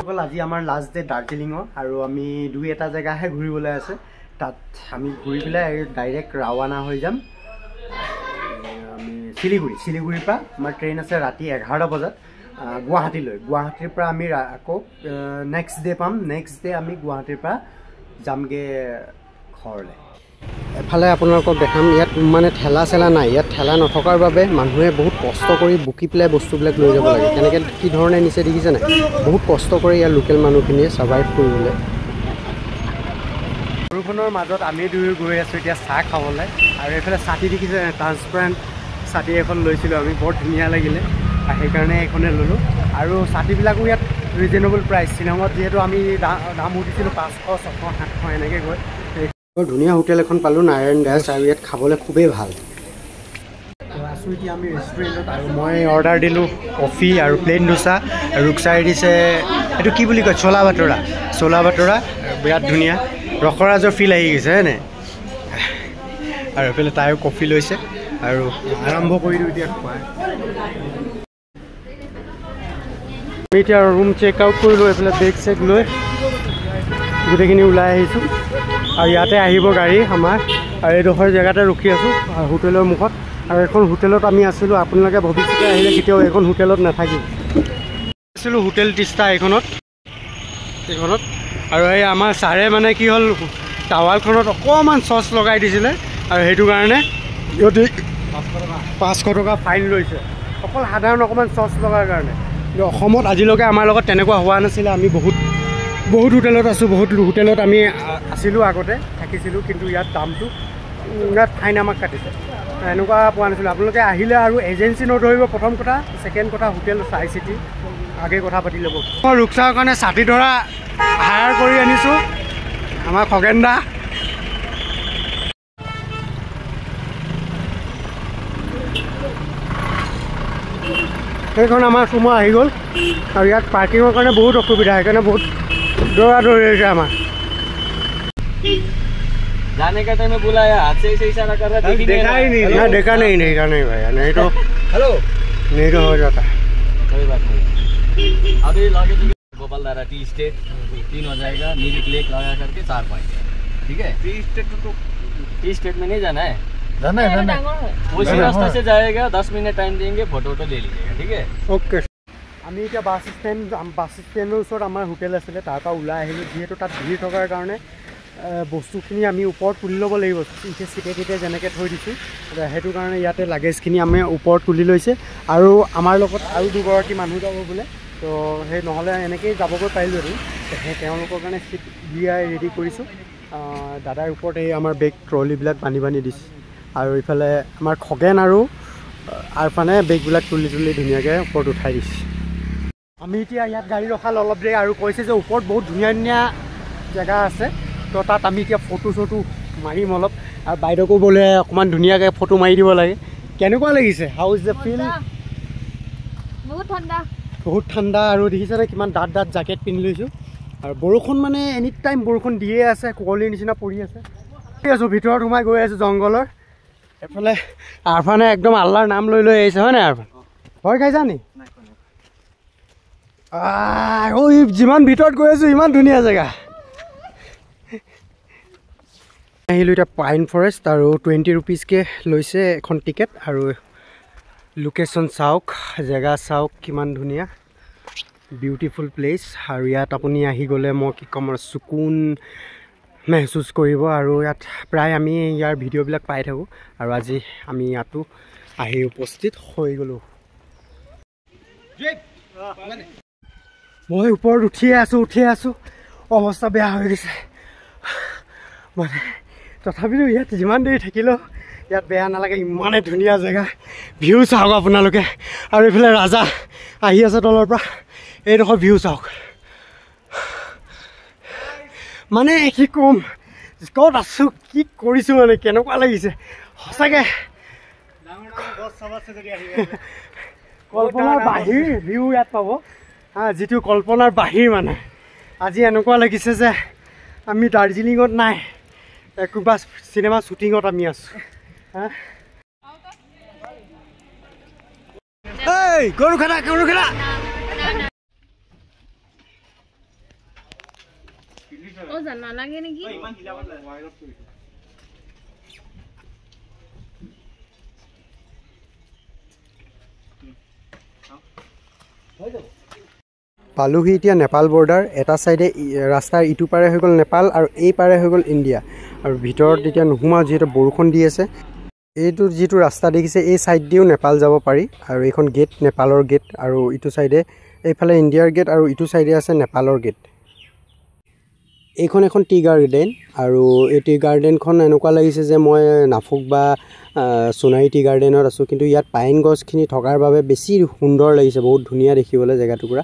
বন্ধুসকল আজি আমাৰ লাষ্ট ডে দাৰ্জিলিঙৰ আৰু আমি দুই এটা জেগাহে ঘূৰিবলৈ আছে তাত আমি ঘূৰি পেলাই ডাইৰেক্ট ৰাৱানা হৈ যাম আমি শিলিগুৰিৰ পৰা আমাৰ ট্ৰেইন আছে ৰাতি 11টা বজাত গুৱাহাটীৰ পৰা আমি আকৌ নেক্সট ডে পাম নেক্সট ডে আমি গুৱাহাটীৰ পৰা যামগে ঘৰলৈ এফালে আপোনালোকক দেখাম ইয়াত মানে ঠেলা চেলা নাই ইয়াত ঠেলা নথকাৰ বাবে মানুহে বহুত কষ্ট কৰি বুকি পেলাই বস্তুবিলাক লৈ যাব লাগে কেনেকৈ কি ধৰণে নিচে দেখিছে নাই বহুত কষ্ট কৰি ইয়াৰ লোকেল মানুহখিনিয়ে ছাৰ্ভাইভ কৰিবলৈ বৰষুণৰ মাজত আমি দুয়ো গৈ আছোঁ এতিয়া চাহ খাবলৈ আৰু এইফালে ছাতি দেখিছে ট্ৰান্সপাৰেণ্ট ছাতি এখন লৈছিলোঁ আমি বৰ ধুনীয়া লাগিলে সেইকাৰণে এইখনে ল'লোঁ আৰু ছাতিবিলাকো ইয়াত ৰিজনেবল প্ৰাইচ শ্বিলঙত যিহেতু আমি দাম সুধিছিলোঁ 500 600 700 এনেকৈ গৈ ধুনীয়া হোটেল এখন পালোঁ নাৰায়ণ দাস আৰু ইয়াত খাবলৈ খুবেই ভাল আছোঁ এতিয়া আমি ৰেষ্টুৰেণ্টত আৰু মই অৰ্ডাৰ দিলোঁ কফি আৰু প্লেইন ডোচা ৰুকচাই দিছে এইটো কি বুলি কয় চোলা ভাটোৰা বিৰাট ধুনীয়া ৰসৰাজৰ ফিল আহি গৈছে হয়নে আৰু এইফালে তাইও কফি লৈছে আৰু আৰম্ভ কৰি দিওঁ এতিয়া খোৱা আমি এতিয়া ৰুম চেক আউট কৰিলোঁ এইফালে বেগ চেক লৈ গোটেইখিনি ওলাই আহিছোঁ আৰু ইয়াতে আহিব গাড়ী আমাৰ আৰু এইডোখৰ জেগাতে ৰখি আছোঁ হোটেলৰ মুখত আৰু এখন হোটেলত আমি আছিলোঁ আপোনালোকে ভৱিষ্যতে আহিলে কেতিয়াও এইখন হোটেলত নাথাকিব আছিলোঁ হোটেল তিষ্টা এইখনত আৰু এই আমাৰ ছাৰে মানে কি হ'ল টাৱালখনত অকণমান চচ লগাই দিছিলে আৰু সেইটো কাৰণে সিহঁতে 500 টকা ফাইন লৈছে অকল সাধাৰণ অকণমান চচ লগাৰ কাৰণে কিন্তু অসমত আজিলৈকে আমাৰ লগত তেনেকুৱা হোৱা নাছিলে আমি বহুত হোটেলত আছোঁ বহুত হোটেলত আমি আছিলোঁ আগতে থাকিছিলোঁ কিন্তু ইয়াত দামটো ইয়াত ফাইন আমাক কাটিছে এনেকুৱা পোৱা নাছিলোঁ আপোনালোকে আহিলে আৰু এজেঞ্চি নধৰিব প্ৰথম কথা ছেকেণ্ড কথা হোটেল চাই চিটি আগে কথা পাতি ল'ব মই ৰুকচাৰ কাৰণে ছাতি ধৰা হায়াৰ কৰি আনিছোঁ আমাৰ খগেন দা সেইখন আমাৰ চুমো আহি গ'ল আৰু ইয়াত পাৰ্কিঙৰ কাৰণে বহুত অসুবিধা সেইকাৰণে বহুত দৌৰা-দৌৰি হৈছে আমাৰ जाने का टाइम में बुलाया हाथ से इशारा कर रहा देखा नहीं भैया नहीं तो हेलो नहीं तो हो जाता कोई बात नहीं अभी लगे गोपालधारा टी स्टेट 3 हो जाएगा मिरिक लेक लगा करके 4 पॉइंट ठीक है टी स्टेट में नहीं जाना है उसी रास्ते से जाएगा 10 मिनट टाइम देंगे फोटो ले लीजिएगा ठीक है ओके আমি এতিয়া বাছ ষ্টেণ্ডৰ ওচৰত আমাৰ হোটেল আছিলে তাৰ পৰা ওলাই আহিলোঁ যিহেতু তাত ভিৰ থকাৰ কাৰণে বস্তুখিনি আমি ওপৰত তুলি ল'ব লাগিব চিটে যেনেকৈ থৈ দিছোঁ সেইটো কাৰণে ইয়াতে লাগেজখিনি আমি ওপৰত তুলি লৈছে আৰু আমাৰ লগত আৰু দুগৰাকী মানুহ যাব বোলে তো সেই নহ'লে এনেকৈয়ে যাবগৈ পাৰিলোঁ আৰু সেই তেওঁলোকৰ কাৰণে চিট দিয়াই ৰেডি কৰিছোঁ দাদাৰ ওপৰত এই আমাৰ বেগ ট্ৰলিবিলাক বান্ধি দিছে আৰু ইফালে আমাৰ খগেন আৰু আৰফানে বেগবিলাক তুলি ধুনীয়াকৈ ওপৰত উঠাই দিছে আমি এতিয়া ইয়াত গাড়ী ৰখাল অলপ দেৰি আৰু কৈছে যে ওপৰত বহুত ধুনীয়া জেগা আছে তো তাত আমি এতিয়া ফটো মাৰিম অলপ আৰু বাইদেউকো বোলে অকণমান ধুনীয়াকৈ ফটো মাৰি দিব লাগে কেনেকুৱা লাগিছে হাউ ইজ দ্য ফিল বহুত ঠাণ্ডা আৰু দেখিছেনে কিমান ডাঠ জেকেট পিন্ধি লৈছোঁ আৰু বৰষুণ মানে এনি টাইম বৰষুণ দিয়ে আছে কুঁৱলীৰ নিচিনা পৰি আছে ভিতৰত সোমাই গৈ আছোঁ জংঘলৰ এইফালে আৰফানে একদম আল্লাৰ নাম লৈ আহিছে হয় নাই আৰফান ভয় খাইছা নি যিমান ভিতৰত গৈ আছোঁ ইমান ধুনীয়া জেগা আহিলোঁ এতিয়া পাইন ফৰেষ্ট আৰু 20 ৰুপিজকৈ লৈছে এখন টিকেট আৰু লোকেশ্যন চাওক জেগা চাওক কিমান ধুনীয়া বিউটিফুল প্লেচ আৰু ইয়াত আপুনি আহি গ'লে মই কি ক'ম আৰু চকুন মেহচুচ কৰিব আৰু ইয়াত প্ৰায় আমি ইয়াৰ ভিডিঅ'বিলাক পাই থাকোঁ আৰু আজি আমি ইয়াতো আহি উপস্থিত হৈ গ'লোঁ মই ওপৰত উঠিয়ে আছোঁ অৱস্থা বেয়া হৈ গৈছে মানে তথাপিও ইয়াত যিমান দেৰি থাকিলেও ইয়াত বেয়া নালাগে ইমানে ধুনীয়া জেগা ভিউ চাওক আপোনালোকে আৰু এইফালে ৰাজা আহি আছে তলৰ পৰা এইডোখৰ ভিউ চাওক মানে কি ক'ম ক'ত আছোঁ কি কৰিছোঁ মানে কেনেকুৱা লাগিছে সঁচাকৈ কল্পনাৰ বাহিৰ ভিউ ইয়াত পাব যিটো কল্পনাৰ বাহিৰ মানে আজি এনেকুৱা লাগিছে যে আমি দাৰ্জিলিঙত নাই কিবা চিনেমা শ্বুটিঙত আমি আছোঁ গৰু খেলা নালাগে নেকি পালোহি এতিয়া নেপাল বৰ্ডাৰ এটা সাইডে ৰাস্তাৰ ইটো পাৰে হৈ গ'ল নেপাল আৰু এই পাৰে হৈ গ'ল ইণ্ডিয়া আৰু ভিতৰত এতিয়া নোহোমা যিহেতু বৰষুণ দি আছে এইটো যিটো ৰাস্তা দেখিছে এই সাইড দিও নেপাল যাব পাৰি আৰু এইখন গেট নেপালৰ গেট আৰু ইটো সাইডে এইফালে ইণ্ডিয়াৰ গেট আৰু ইটো সাইডে আছে নেপালৰ গেট এইখন এখন টি গাৰ্ডেন আৰু এই টি গাৰ্ডেনখন এনেকুৱা লাগিছে যে মই নাফুক বা সোনাৰী টি গাৰ্ডেনত আছোঁ কিন্তু ইয়াত পাইন গছখিনি থকাৰ বাবে বেছি সুন্দৰ লাগিছে বহুত ধুনীয়া দেখিবলৈ জেগাটুকুৰা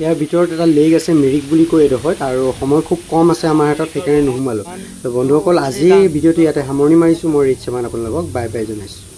ইয়াৰ ভিতৰত এটা লেক আছে মিৰিক বুলি কৈ এডোখৰত আৰু সময় খুব কম আছে আমাৰ হাতত সেইকাৰণে নোসোমালোঁ তো বন্ধুসকল আজিৰ ভিডিঅ'টো ইয়াতে সামৰণি মাৰিছোঁ মই ৰিচমান আপোনালোকক বাই বাই জনাইছোঁ